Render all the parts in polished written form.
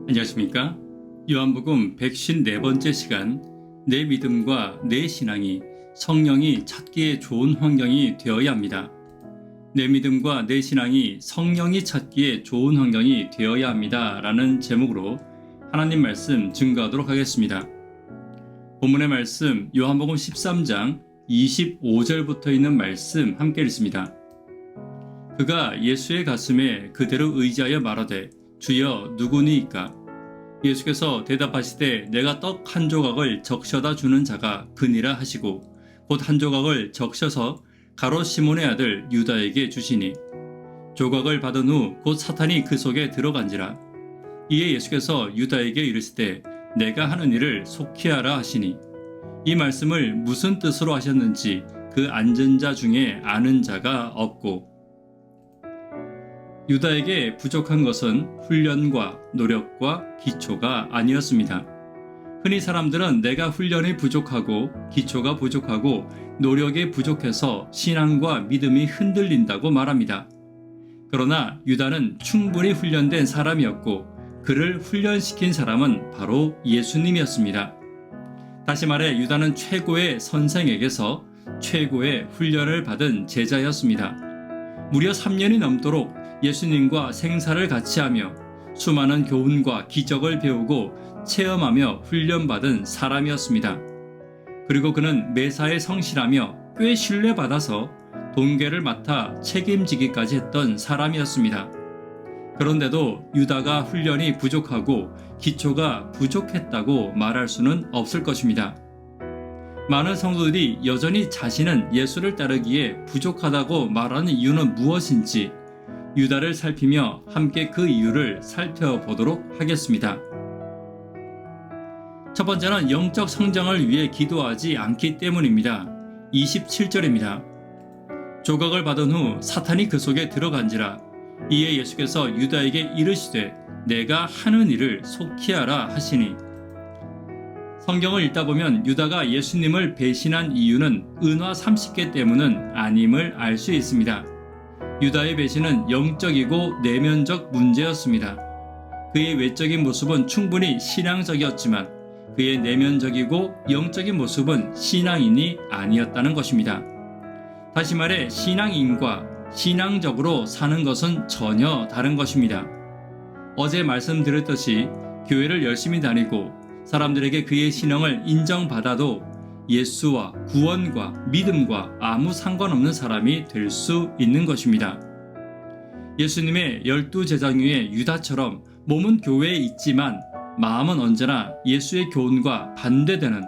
안녕하십니까? 요한복음 154번째 시간, 내 믿음과 내 신앙이 성령이 찾기에 좋은 환경이 되어야 합니다. 내 믿음과 내 신앙이 성령이 찾기에 좋은 환경이 되어야 합니다. 라는 제목으로 하나님 말씀 증거하도록 하겠습니다. 본문의 말씀 요한복음 13장 25절부터 있는 말씀 함께 읽습니다. 그가 예수의 가슴에 그대로 의지하여 말하되 주여 누구니이까? 예수께서 대답하시되 내가 떡 한 조각을 적셔다 주는 자가 그니라 하시고 곧 한 조각을 적셔서 가롯 시몬의 아들 유다에게 주시니 조각을 받은 후 곧 사탄이 그 속에 들어간지라. 이에 예수께서 유다에게 이르시되 내가 하는 일을 속히 하라 하시니 이 말씀을 무슨 뜻으로 하셨는지 그 앉은 자 중에 아는 자가 없고 유다에게 부족한 것은 훈련과 노력과 기초가 아니었습니다. 흔히 사람들은 내가 훈련이 부족하고 기초가 부족하고 노력이 부족해서 신앙과 믿음이 흔들린다고 말합니다. 그러나 유다는 충분히 훈련된 사람이었고 그를 훈련시킨 사람은 바로 예수님이었습니다. 다시 말해 유다는 최고의 선생에게서 최고의 훈련을 받은 제자였습니다. 무려 3년이 넘도록 예수님과 생사를 같이 하며 수많은 교훈과 기적을 배우고 체험하며 훈련받은 사람이었습니다. 그리고 그는 매사에 성실하며 꽤 신뢰받아서 동계를 맡아 책임지기까지 했던 사람이었습니다. 그런데도 유다가 훈련이 부족하고 기초가 부족했다고 말할 수는 없을 것입니다. 많은 성도들이 여전히 자신은 예수를 따르기에 부족하다고 말하는 이유는 무엇인지 유다를 살피며 함께 그 이유를 살펴보도록 하겠습니다. 첫 번째는 영적 성장을 위해 기도하지 않기 때문입니다. 27절입니다. 조각을 받은 후 사탄이 그 속에 들어간지라. 이에 예수께서 유다에게 이르시되 내가 하는 일을 속히 하라 하시니. 성경을 읽다 보면 유다가 예수님을 배신한 이유는 은화 30개 때문은 아님을 알 수 있습니다. 유다의 배신은 영적이고 내면적 문제였습니다. 그의 외적인 모습은 충분히 신앙적이었지만 그의 내면적이고 영적인 모습은 신앙인이 아니었다는 것입니다. 다시 말해 신앙인과 신앙적으로 사는 것은 전혀 다른 것입니다. 어제 말씀드렸듯이 교회를 열심히 다니고 사람들에게 그의 신앙을 인정받아도 예수와 구원과 믿음과 아무 상관없는 사람이 될 수 있는 것입니다. 예수님의 12제자 중에 유다처럼 몸은 교회에 있지만 마음은 언제나 예수의 교훈과 반대되는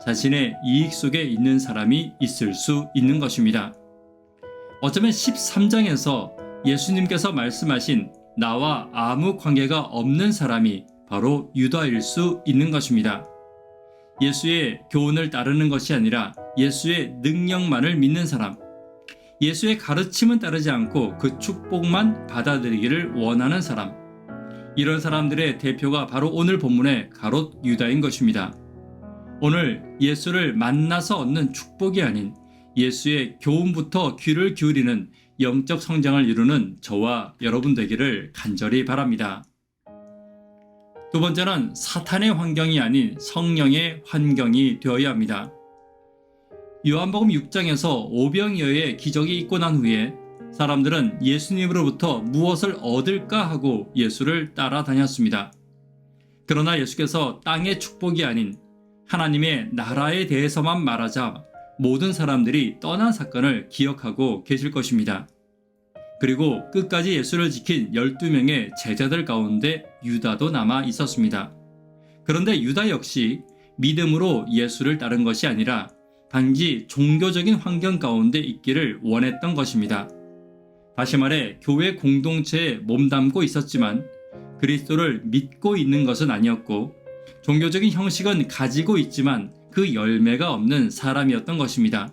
자신의 이익 속에 있는 사람이 있을 수 있는 것입니다. 어쩌면 13장에서 예수님께서 말씀하신 나와 아무 관계가 없는 사람이 바로 유다일 수 있는 것입니다. 예수의 교훈을 따르는 것이 아니라 예수의 능력만을 믿는 사람, 예수의 가르침은 따르지 않고 그 축복만 받아들이기를 원하는 사람, 이런 사람들의 대표가 바로 오늘 본문의 가롯 유다인 것입니다. 오늘 예수를 만나서 얻는 축복이 아닌 예수의 교훈부터 귀를 기울이는 영적 성장을 이루는 저와 여러분 되기를 간절히 바랍니다. 두 번째는 사탄의 환경이 아닌 성령의 환경이 되어야 합니다. 요한복음 6장에서 오병이어의 기적이 있고 난 후에 사람들은 예수님으로부터 무엇을 얻을까 하고 예수를 따라다녔습니다. 그러나 예수께서 땅의 축복이 아닌 하나님의 나라에 대해서만 말하자 모든 사람들이 떠난 사건을 기억하고 계실 것입니다. 그리고 끝까지 예수를 지킨 12명의 제자들 가운데 유다도 남아 있었습니다. 그런데 유다 역시 믿음으로 예수를 따른 것이 아니라 단지 종교적인 환경 가운데 있기를 원했던 것입니다. 다시 말해 교회 공동체에 몸담고 있었지만 그리스도를 믿고 있는 것은 아니었고 종교적인 형식은 가지고 있지만 그 열매가 없는 사람이었던 것입니다.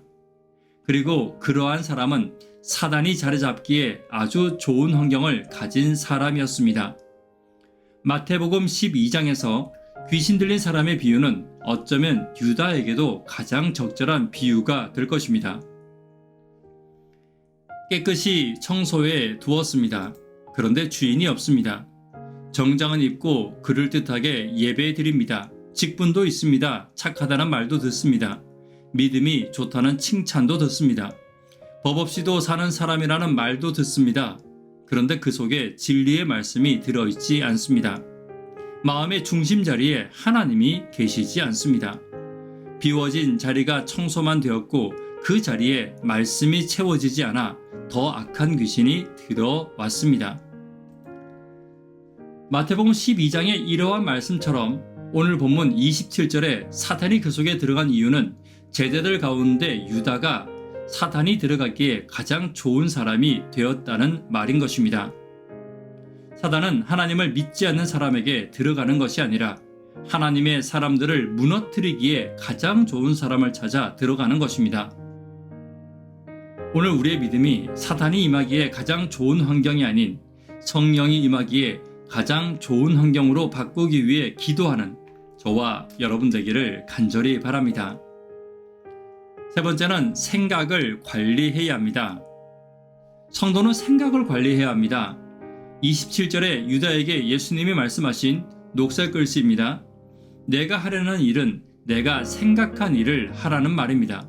그리고 그러한 사람은 사단이 자리 잡기에 아주 좋은 환경을 가진 사람이었습니다. 마태복음 12장에서 귀신 들린 사람의 비유는 어쩌면 유다에게도 가장 적절한 비유가 될 것입니다. 깨끗이 청소해 두었습니다. 그런데 주인이 없습니다. 정장은 입고 그럴듯하게 예배드립니다. 직분도 있습니다. 착하다는 말도 듣습니다. 믿음이 좋다는 칭찬도 듣습니다. 법 없이도 사는 사람이라는 말도 듣습니다. 그런데 그 속에 진리의 말씀이 들어있지 않습니다. 마음의 중심 자리에 하나님이 계시지 않습니다. 비워진 자리가 청소만 되었고 그 자리에 말씀이 채워지지 않아 더 악한 귀신이 들어왔습니다. 마태복음 12장의 이러한 말씀처럼 오늘 본문 27절에 사탄이 그 속에 들어간 이유는 제자들 가운데 유다가 사탄이 들어가기에 가장 좋은 사람이 되었다는 말인 것입니다. 사단은 하나님을 믿지 않는 사람에게 들어가는 것이 아니라 하나님의 사람들을 무너뜨리기에 가장 좋은 사람을 찾아 들어가는 것입니다. 오늘 우리의 믿음이 사탄이 임하기에 가장 좋은 환경이 아닌 성령이 임하기에 가장 좋은 환경으로 바꾸기 위해 기도하는 저와 여러분 되기를 간절히 바랍니다. 세 번째는 생각을 관리해야 합니다. 성도는 생각을 관리해야 합니다. 27절에 유다에게 예수님이 말씀하신 녹색 글씨입니다. 내가 하려는 일은 내가 생각한 일을 하라는 말입니다.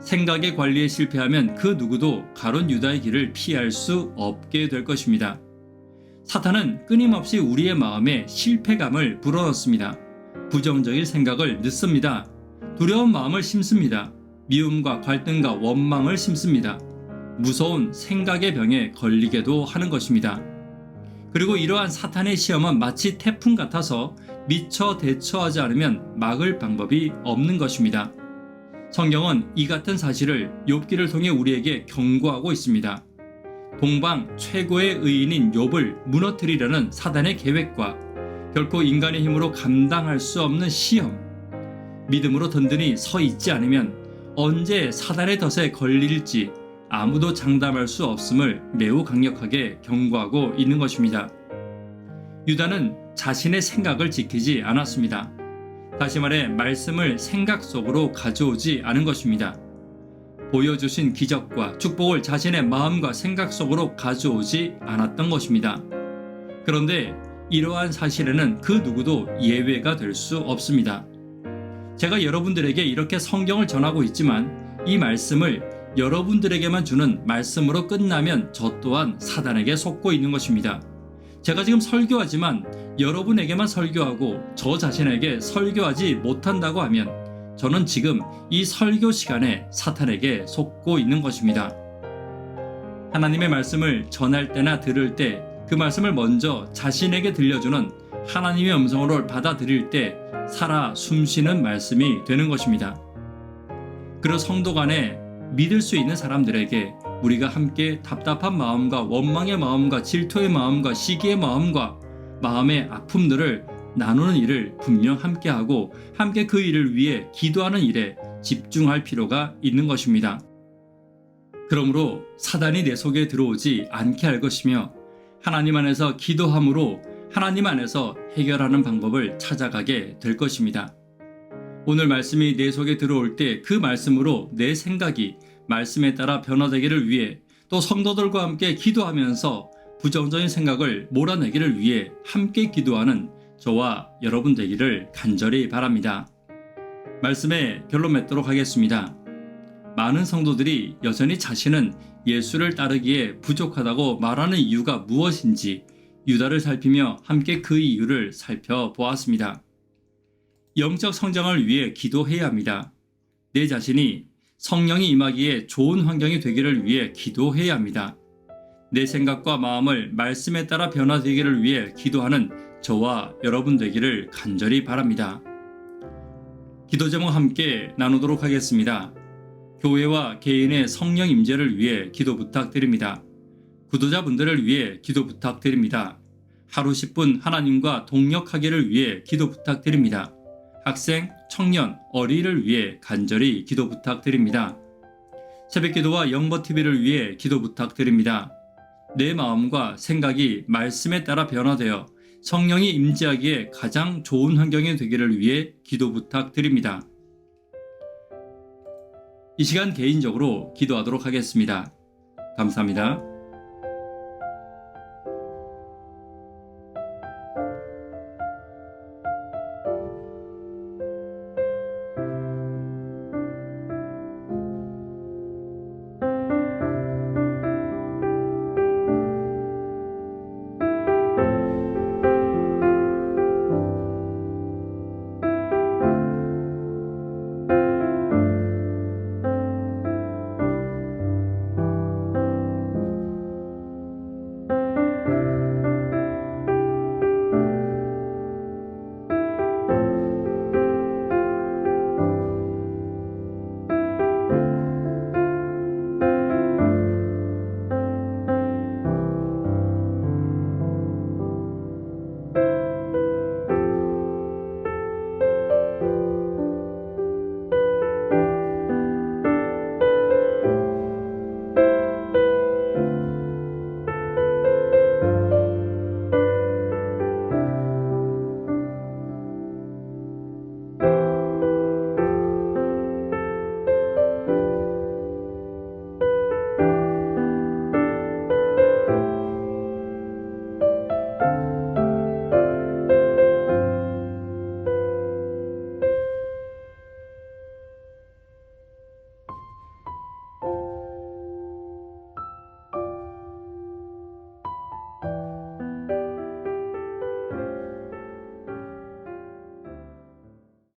생각의 관리에 실패하면 그 누구도 가론 유다의 길을 피할 수 없게 될 것입니다. 사탄은 끊임없이 우리의 마음에 실패감을 불어넣습니다. 부정적인 생각을 넣습니다. 두려운 마음을 심습니다. 미움과 갈등과 원망을 심습니다. 무서운 생각의 병에 걸리게도 하는 것입니다. 그리고 이러한 사탄의 시험은 마치 태풍 같아서 미처 대처하지 않으면 막을 방법이 없는 것입니다. 성경은 이 같은 사실을 욥기를 통해 우리에게 경고하고 있습니다. 동방 최고의 의인인 욥을 무너뜨리려는 사단의 계획과 결코 인간의 힘으로 감당할 수 없는 시험, 믿음으로 든든히 서 있지 않으면 언제 사단의 덫에 걸릴지 아무도 장담할 수 없음을 매우 강력하게 경고하고 있는 것입니다. 유다는 자신의 생각을 지키지 않았습니다. 다시 말해 말씀을 생각 속으로 가져오지 않은 것입니다. 보여주신 기적과 축복을 자신의 마음과 생각 속으로 가져오지 않았던 것입니다. 그런데 이러한 사실에는 그 누구도 예외가 될 수 없습니다. 제가 여러분들에게 이렇게 성경을 전하고 있지만 이 말씀을 여러분들에게만 주는 말씀으로 끝나면 저 또한 사단에게 속고 있는 것입니다. 제가 지금 설교하지만 여러분에게만 설교하고 저 자신에게 설교하지 못한다고 하면 저는 지금 이 설교 시간에 사탄에게 속고 있는 것입니다. 하나님의 말씀을 전할 때나 들을 때 그 말씀을 먼저 자신에게 들려주는 하나님의 음성으로 받아들일 때 살아 숨쉬는 말씀이 되는 것입니다. 그런 성도 간에 믿을 수 있는 사람들에게 우리가 함께 답답한 마음과 원망의 마음과 질투의 마음과 시기의 마음과 마음의 아픔들을 나누는 일을 분명 함께하고 함께 그 일을 위해 기도하는 일에 집중할 필요가 있는 것입니다. 그러므로 사단이 내 속에 들어오지 않게 할 것이며 하나님 안에서 기도함으로 하나님 안에서 해결하는 방법을 찾아가게 될 것입니다. 오늘 말씀이 내 속에 들어올 때 그 말씀으로 내 생각이 말씀에 따라 변화되기를 위해 또 성도들과 함께 기도하면서 부정적인 생각을 몰아내기를 위해 함께 기도하는 저와 여러분 되기를 간절히 바랍니다. 말씀에 결론 맺도록 하겠습니다. 많은 성도들이 여전히 자신은 예수를 따르기에 부족하다고 말하는 이유가 무엇인지 유다를 살피며 함께 그 이유를 살펴보았습니다. 영적 성장을 위해 기도해야 합니다. 내 자신이 성령이 임하기에 좋은 환경이 되기를 위해 기도해야 합니다. 내 생각과 마음을 말씀에 따라 변화되기를 위해 기도하는 저와 여러분 되기를 간절히 바랍니다. 기도 제목 함께 나누도록 하겠습니다. 교회와 개인의 성령 임재를 위해 기도 부탁드립니다. 구독자분들을 위해 기도 부탁드립니다. 하루 10분 하나님과 동역하기를 위해 기도 부탁드립니다. 학생, 청년, 어린이를 위해 간절히 기도 부탁드립니다. 새벽기도와 영버TV를 위해 기도 부탁드립니다. 내 마음과 생각이 말씀에 따라 변화되어 성령이 임재하기에 가장 좋은 환경이 되기를 위해 기도 부탁드립니다. 이 시간 개인적으로 기도하도록 하겠습니다. 감사합니다.